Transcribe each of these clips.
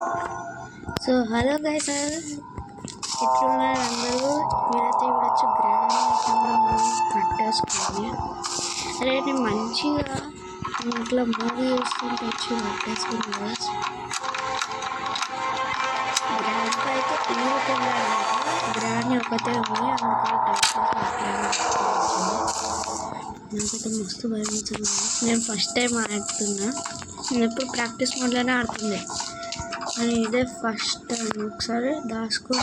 So hello guys, ఎట్లున్నారు అందరూ? మీరైతే చూడొచ్చు గ్రాండ్ పట్టేసుకొని. అరే నేను మంచిగా ఇంట్లో మూవీ చూస్తుంటే వచ్చి పట్టేసుకుని గైస్. గ్రాండ్ అయితే ఇంటికి వెళ్ళాలన్నమాట. గ్రాండ్ ఒకటే ఉంది, నాకైతే మస్తు భయం అవుతుంది. నేను ఫస్ట్ టైం ఆడుతున్నా. నేను ఎప్పుడు ప్రాక్టీస్ మోడ్లోనే ఆడుతుంది, అని ఇదే ఫస్ట్ టైం. ఒకసారి దాచుకో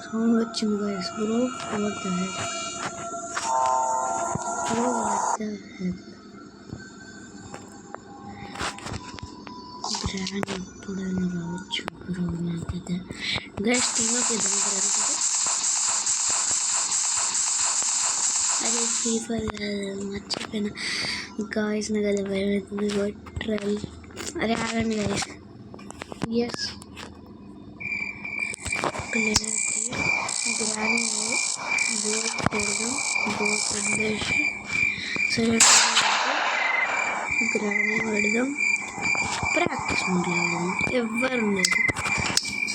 సౌండ్ వచ్చింది guys. Bro what the heck, bro what the heck. Grand ఎప్పుడైనా రావచ్చు బ్రో. నాకైతే గైస్ టీమ్ అప్ ఇద్దాం గ్రాండ్. అదే ఫ్రీ ఫైర్ మర్చిపోయినా గాయస్. నాకు అది భయం అవుతుంది. ట్రల్ అరే ఆగండి గైస్. ఎస్ గ్రాని బోట్ కొడదాం. బోట్ వదిలేసి సైడ్ గ్రాని పెడదాం. ప్రాక్టీస్ మోడ్లో పెడదాం. ఎవ్వరు ఉండదు.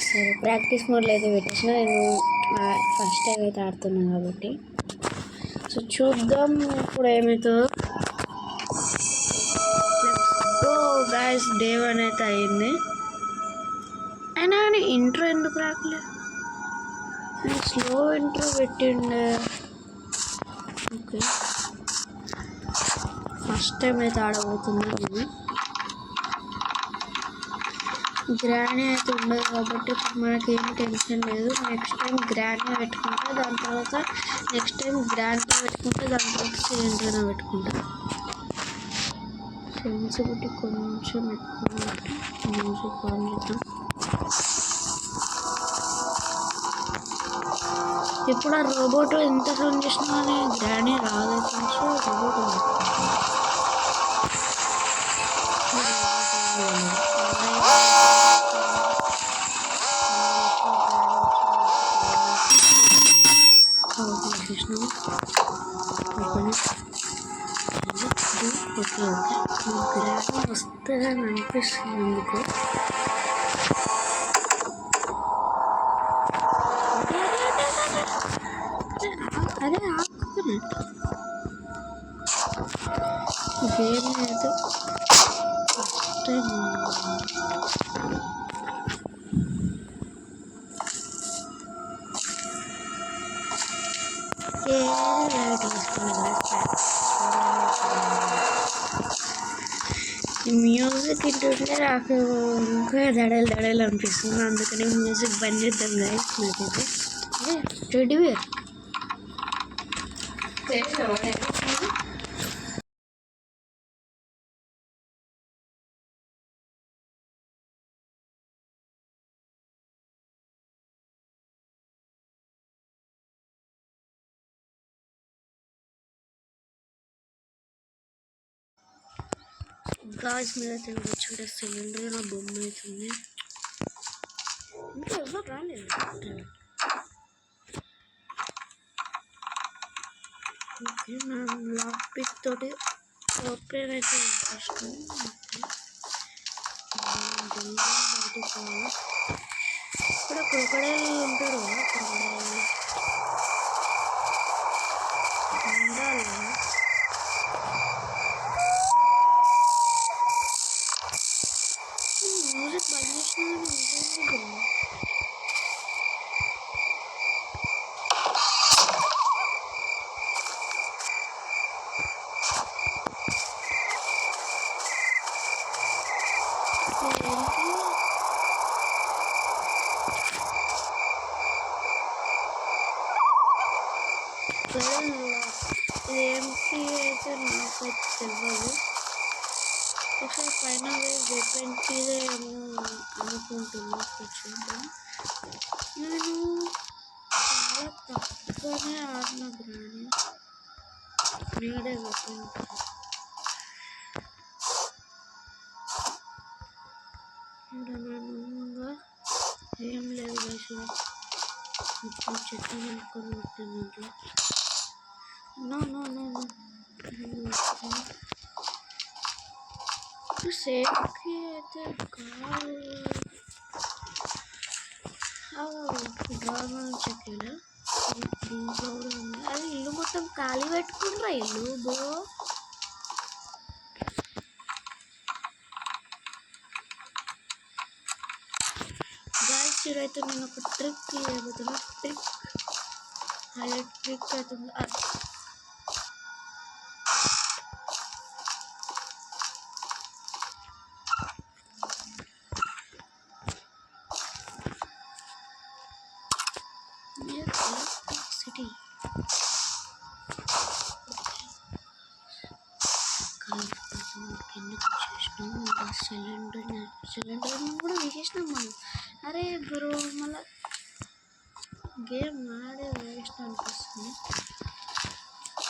సరే ప్రాక్టీస్ మోడ్లో అయితే పెట్టేసిన. నేను ఫస్ట్ టైం అయితే ఆడుతున్నాను కాబట్టి. సో చూద్దాం ఇప్పుడు ఏమవుతుందో. గాయస్ డే 1 అయితే అయింది. అయినా కానీ ఇంట్రో ఎందుకు రాకలేదు? నేను స్లో ఇంట్రో పెట్టిండే. ఓకే ఫస్ట్ టైం అయితే ఆడబోతున్నా నేను. గ్రానీ అయితే ఉండదు కాబట్టి మనకేం టెన్షన్ లేదు. నెక్స్ట్ టైం గ్రానీ పెట్టుకుంటే, దాని తర్వాత నెక్స్ట్ టైం గ్రాండ్గా పెట్టుకుంటే, దాని తర్వాత సిలిండర్గా పెట్టుకుంటా. సెన్సిటివిటీ కొంచెం ఎక్కువ మ్యూజిక్ ఆన్ చేద్దాం. ఇప్పుడు ఆ రోబోట్ ఎంత సౌండ్ చేసినా కానీ గ్రానీ రాదు. రోబోట్ ఓకే గ్రానీ వస్తుందని అనిపిస్తుంది ఎందుకు. అరే ఆకున్నట్టు గేమ్ అయితే ఫస్ట్ టైం. మ్యూజిక్ ఇంటుంటే నాకు ఇంకా దడలు అనిపిస్తుంది. అందుకని మ్యూజిక్ బంద్ చేద్దాం గైస్. నాకైతే రెడీవేర్ గాజు మీద చూడే సిలిండర్ నా బొమ్మ అవుతుంది. ఇంకా ఎవరు రాలేదు. ఓకే నా లాక్ పిక్ తోటి ఓపెన్ అయితే ఫస్ట్ బయటకు పోవాలి. ఇక్కడ క్రొకడైల్ ఉంటాడు కదా, క్రొకడైల్ ఉండాలి. మ్యూజిక్ బంద్ చేసిన ఇదేంటి అయితే నాకైతే తెలియదు. ఒకసారి పైన వెపెంటీదేమో అనుకుంటున్నా. చూద్దాం. నేను చాలా తక్కువనే ఆడిన గ్రాని. నీడే వెపెంటీ ఏం లేదు గైస్. మొత్తం చెట్టు నింపుకొని ఉంటుంది ఇంట్లో. నో నో నో నో సేఫ్కి అయితే కాదు. గవర్నమెంట్ చెప్పాడు దీంట్లో కూడా ఉంది. అది ఇల్లు మొత్తం ఖాళీ పెట్టుకుంటారా ఇల్లు బ్రో? గాయస్ ఇదైతే నేను ఒక ట్రిక్ చేయబోతున్నా. ట్రిక్ హైలైట్ ట్రిక్ అవుతుంది. ఎలక్ట్రిసిటీ కిందకి వచ్చేసినాం. ఇంకా సిలిండర్ కూడా వేసేసినాం మనం. అరే బ్రో మళ్ళీ గేమ్ ఆడే వేస్ట్ అనిపిస్తుంది.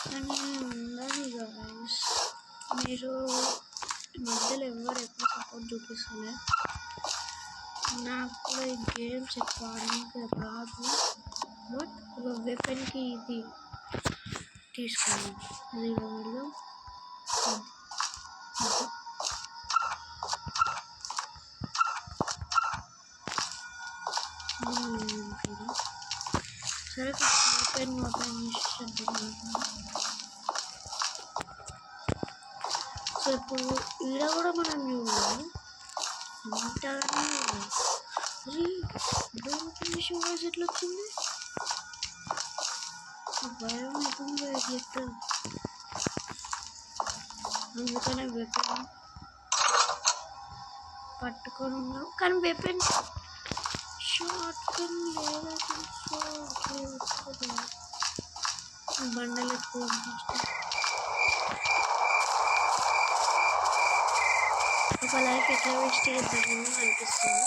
కానీ ఉండాలి గాయస్. మీరు మధ్యలో ఎవరు ఎక్కువ సపోర్ట్ చూపిస్తలే. నాకు కూడా ఈ గేమ్స్ ఎక్కువ ఆడడానికి రాదు. బట్ ఒక వెపన్కి ఇది తీసుకోవాలి. అది వాళ్ళు సరే ఓపెన్ చేసి. సో ఇప్పుడు ఈడ కూడా మనం చూడాలి అంతగానే. వాయిస్ ఎట్లా వచ్చింది? భయం అవుతుంది ఎట్లా. అందుకనే వెపన్ పట్టుకొని ఉన్నాం. కానీ వెపన్ షార్ట్ గన్ లేదా బండలు ఎక్కువ ఒక లైఫ్ ఎట్లా వేస్ట్ చేద్దాము అనిపిస్తుంది.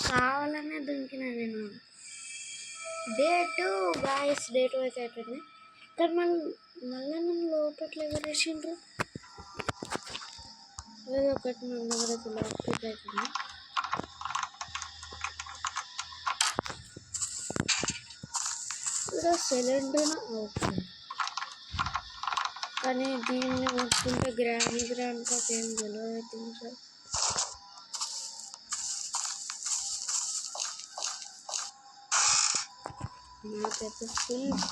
కావాలనే దుంకిన నేను. డేటు గాయస్ డేటు అయితే అయిపోయింది. కానీ మళ్ళీ నన్ను లోపట్ల ఎవరేసిండ్రు. ఏదో ఒకటి మన దగ్గర అయితే లాక్ అవుతుంది. ఇక్కడ సిలిండర్ ఓకే. కానీ దీన్ని వస్తుంటే గ్రాండ్ కాప్ ఏం తెలియదు అవుతుంది సార్. నాకైతే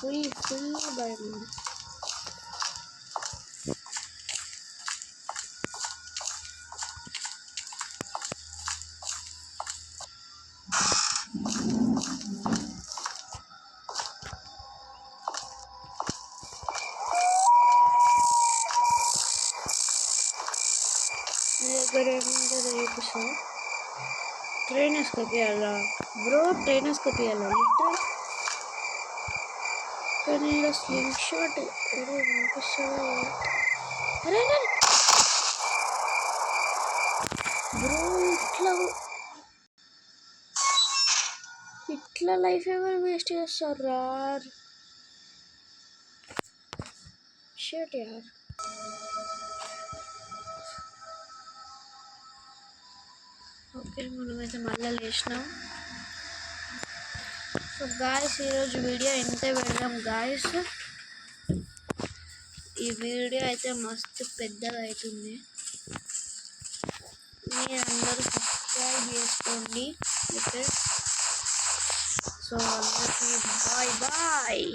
ఫుల్ భయం ఉంది. ट्रेन कपियाला ब्रो ट्रेन कपियाला కానీ ఇక్కడ స్లింగ్ షాట్ అరే బ్రో ఇట్లా లైఫ్ ఎవరు వేస్ట్ చేస్తారు యార్. షట్ యార్. ఓకే మనమైతే మళ్ళీ లేచినాం. సో గాయస్ ఈరోజు వీడియో ఎంతే పెడదాం గాయస్. ఈ వీడియో అయితే మస్తు పెద్దగా అవుతుంది. మీరందరూ సబ్స్క్రైబ్ చేసుకోండి. ఓకే సో అందరికీ బాయ్.